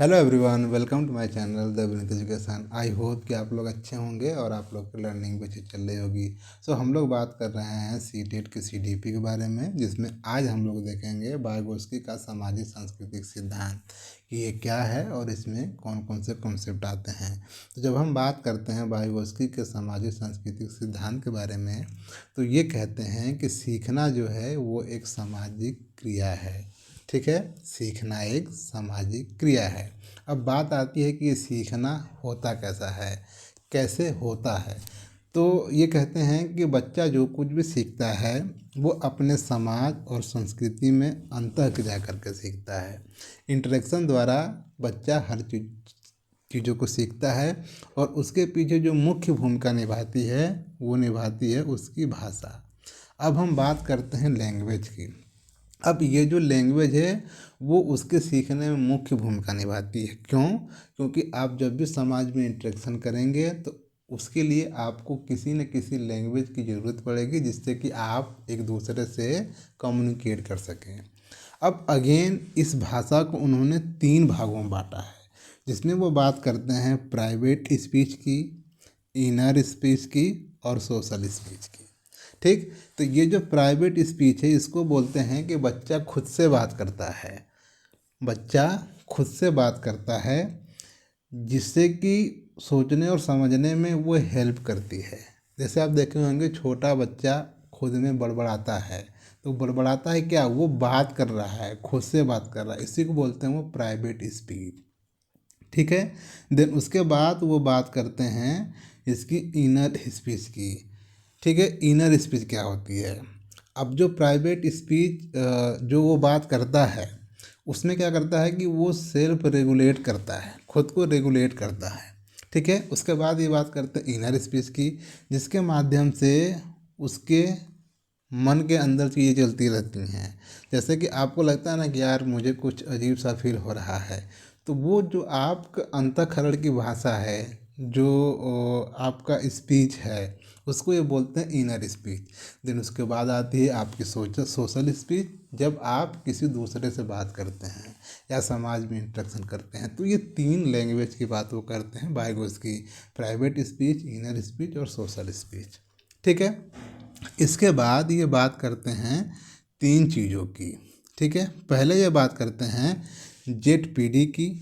Hello everyone, welcome to my channel the Vineet education. I hope कि आप लोग अच्छे होंगे और आप लोग की लर्निंग भी अच्छी चल रही होगी। हम लोग बात कर रहे हैं सीटेट के सीडीपी के बारे में, जिसमें आज हम लोग देखेंगे वाइगोत्स्की का सामाजिक सांस्कृतिक सिद्धांत कि ये क्या है और इसमें कौन कौन से कॉन्सेप्ट आते हैं। तो जब हम बात करते हैं वाइगोत्स्की के सामाजिक सांस्कृतिक सिद्धांत के बारे में, तो ये कहते हैं कि सीखना जो है वो एक सामाजिक क्रिया है। ठीक है, सीखना एक सामाजिक क्रिया है। अब बात आती है कि ये सीखना होता कैसा है, कैसे होता है। तो ये कहते हैं कि बच्चा जो कुछ भी सीखता है वो अपने समाज और संस्कृति में अंतःक्रिया करके सीखता है। इंटरेक्शन द्वारा बच्चा हर चीज़ों को सीखता है और उसके पीछे जो मुख्य भूमिका निभाती है वो निभाती है उसकी भाषा। अब हम बात करते हैं लैंग्वेज की। अब ये जो लैंग्वेज है वो उसके सीखने में मुख्य भूमिका निभाती है। क्यों? क्योंकि आप जब भी समाज में इंटरेक्शन करेंगे तो उसके लिए आपको किसी न किसी लैंग्वेज की ज़रूरत पड़ेगी, जिससे कि आप एक दूसरे से कम्युनिकेट कर सकें। अब अगेन इस भाषा को उन्होंने 3 भागों में बांटा है, जिसमें वो बात करते हैं प्राइवेट स्पीच की, इनर स्पीच की और सोशल स्पीच की। ठीक, तो ये जो प्राइवेट स्पीच है इसको बोलते हैं कि बच्चा खुद से बात करता है। बच्चा खुद से बात करता है जिससे कि सोचने और समझने में वो हेल्प करती है। जैसे आप देखे होंगे छोटा बच्चा खुद में बड़बड़ाता है, तो बड़बड़ाता है क्या? वो बात कर रहा है, खुद से बात कर रहा है, इसी को बोलते हैं वो प्राइवेट स्पीच। ठीक है, देन उसके बाद वो बात करते हैं इसकी इनर स्पीच की। ठीक है, इनर स्पीच क्या होती है? अब जो प्राइवेट स्पीच जो वो बात करता है उसमें क्या करता है कि वो सेल्फ रेगुलेट करता है, खुद को रेगुलेट करता है। ठीक है, उसके बाद ये बात करते हैं इनर स्पीच की, जिसके माध्यम से उसके मन के अंदर चीज़ें चलती रहती हैं। जैसे कि आपको लगता है ना कि यार मुझे कुछ अजीब सा फील हो रहा है, तो वो जो आपका अंतःकरण की भाषा है, जो आपका स्पीच है, उसको ये बोलते हैं इनर स्पीच। देन उसके बाद आती है आपकी सोशल स्पीच, जब आप किसी दूसरे से बात करते हैं या समाज में इंटरेक्शन करते हैं। तो ये 3 लैंग्वेज की बात वो करते हैं Vygotsky: private speech, inner speech और सोशल स्पीच। ठीक है, इसके बाद ये बात करते हैं 3 चीज़ों की। ठीक है, पहले ये बात करते हैं जेड-पीडी की,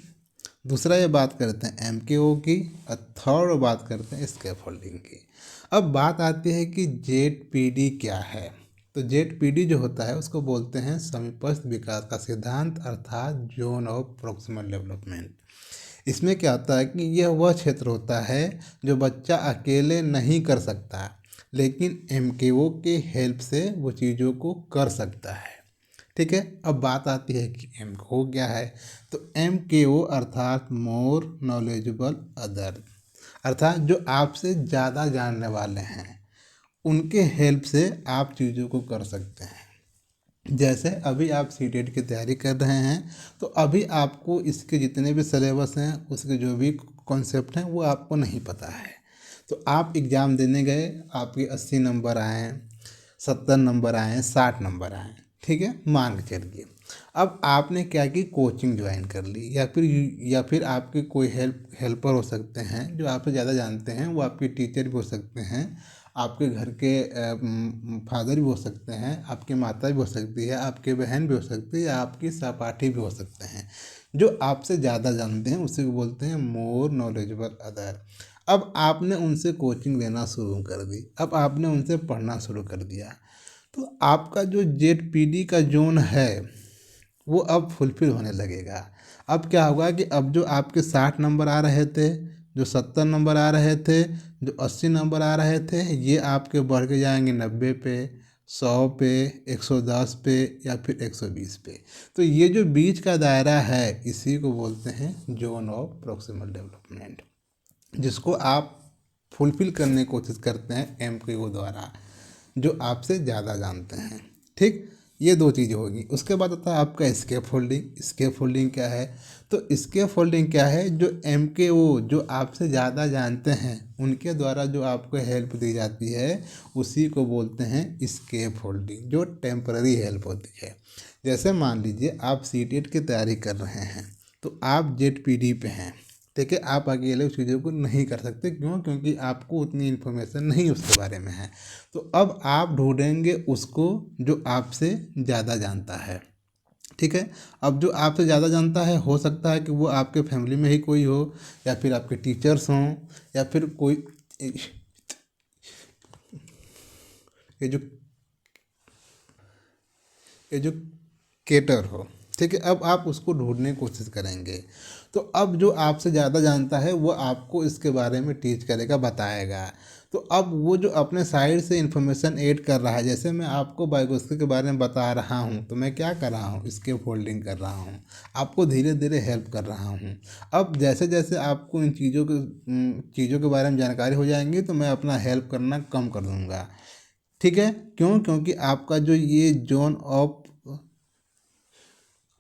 दूसरा ये बात करते हैं एमकेओ की, और थर्ड बात करते हैं स्कैफोल्डिंग की। अब बात आती है कि जेड-पीडी क्या है। तो जेड-पीडी जो होता है उसको बोलते हैं समीपस्थ विकास का सिद्धांत, अर्थात जोन ऑफ प्रॉक्सिमल डेवलपमेंट। इसमें क्या होता है कि यह वह क्षेत्र होता है जो बच्चा अकेले नहीं कर सकता, लेकिन एमकेओ के हेल्प से वो चीज़ों को कर सकता है। ठीक है, अब बात आती है कि एमकेओ क्या है। तो एमकेओ अर्थात मोर नॉलेजेबल अदर, अर्थात जो आपसे ज़्यादा जानने वाले हैं उनके हेल्प से आप चीज़ों को कर सकते हैं। जैसे अभी आप सीटेट की तैयारी कर रहे हैं, तो अभी आपको इसके जितने भी सिलेबस हैं उसके जो भी कॉन्सेप्ट हैं वो आपको नहीं पता है। तो आप एग्ज़ाम देने गए, आपके 80 नंबर आए, 70 नंबर आए, 60 नंबर आए। ठीक है, मान के चलिए अब आपने क्या की, कोचिंग ज्वाइन कर ली, या फिर आपके कोई हेल्पर हो सकते हैं जो आपसे ज़्यादा जानते हैं, वो आपके टीचर भी हो सकते हैं, आपके घर के फादर भी हो सकते हैं, आपकी माता भी हो सकती है, आपकी बहन भी हो सकती है, या आपकी सहपाठी भी हो सकते हैं। जो आपसे ज़्यादा जानते हैं उसी को बोलते हैं मोर नॉलेजेबल अदर। अब आपने उनसे कोचिंग लेना शुरू कर दी, अब आपने उनसे पढ़ना शुरू कर दिया, तो आपका जो जेड-पीडी का जोन है वो अब फुलफिल होने लगेगा। अब क्या होगा कि अब जो आपके 60 नंबर आ रहे थे, जो 70 नंबर आ रहे थे, जो 80 नंबर आ रहे थे, ये आपके बढ़ के जाएंगे 90 पे, 100 पे, 110 पे, या फिर 120 पे। तो ये जो बीच का दायरा है इसी को बोलते हैं जोन ऑफ प्रॉक्सिमल डेवलपमेंट, जिसको आप फुलफिल करने की कोशिश करते हैं एमकेओ द्वारा, जो आपसे ज़्यादा जानते हैं। ठीक, ये 2 चीज़ें होगी। उसके बाद आता है आपका स्केप फोल्डिंग। स्केप फोल्डिंग क्या है? तो स्केप फोल्डिंग क्या है? जो एमकेओ जो आपसे ज़्यादा जानते हैं उनके द्वारा जो आपको हेल्प दी जाती है उसी को बोलते हैं स्केप फोल्डिंग, जो टेम्पररी हेल्प होती है। जैसे मान लीजिए आप सीटेट की तैयारी कर रहे हैं, तो आप ZPD पे हैं, ठीक है। आप अकेले उस चीज़ों को नहीं कर सकते, क्यों? क्योंकि आपको उतनी इन्फॉर्मेशन नहीं उसके बारे में है। तो अब आप ढूंढेंगे उसको जो आपसे ज़्यादा जानता है, ठीक है। अब जो आपसे ज़्यादा जानता है, हो सकता है कि वो आपके फैमिली में ही कोई हो, या फिर आपके टीचर्स हों, या फिर कोई ये जो एजुकेटर हो, ठीक है। अब आप उसको ढूंढने की कोशिश करेंगे। तो अब जो आपसे ज़्यादा जानता है वो आपको इसके बारे में टीच करेगा, बताएगा। तो अब वो जो अपने साइड से इंफॉर्मेशन ऐड कर रहा है, जैसे मैं आपको बायोगोस्की के बारे में बता रहा हूँ, तो मैं क्या कर रहा हूँ, इसके फोल्डिंग कर रहा हूँ, आपको धीरे धीरे हेल्प कर रहा हूँ। अब जैसे जैसे आपको इन चीज़ों के बारे में जानकारी हो जाएंगी, तो मैं अपना हेल्प करना कम कर दूँगा, ठीक है। क्यों? क्योंकि आपका जो ये जोन ऑफ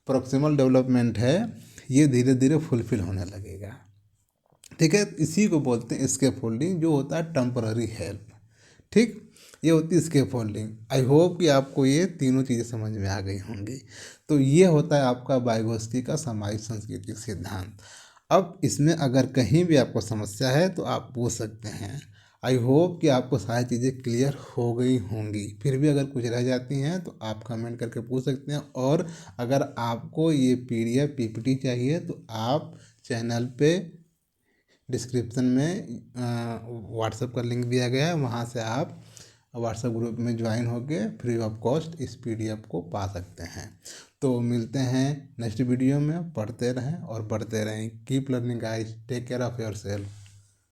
प्रॉक्सिमल डेवलपमेंट है, ये धीरे धीरे फुलफिल होने लगेगा, ठीक है। इसी को बोलते हैं स्केप फोल्डिंग, जो होता है टेम्पररी हेल्प, ठीक। ये होती है स्केप फोल्डिंग। आई होप कि आपको ये तीनों चीज़ें समझ में आ गई होंगी। तो ये होता है आपका वाइगोत्स्की का सामाजिक सांस्कृतिक सिद्धांत। अब इसमें अगर कहीं भी आपको समस्या है तो आप पूछ सकते हैं। आई होप कि आपको सारी चीज़ें क्लियर हो गई होंगी। फिर भी अगर कुछ रह जाती हैं तो आप कमेंट करके पूछ सकते हैं। और अगर आपको ये PDF PPT चाहिए तो आप चैनल पे डिस्क्रिप्शन में व्हाट्सएप का लिंक दिया गया है, वहाँ से आप व्हाट्सएप ग्रुप में ज्वाइन होकर फ्री ऑफ कॉस्ट इस PDF को पा सकते हैं। तो मिलते हैं नेक्स्ट वीडियो में। पढ़ते रहें और बढ़ते रहें। Keep learning guys, take care of your self.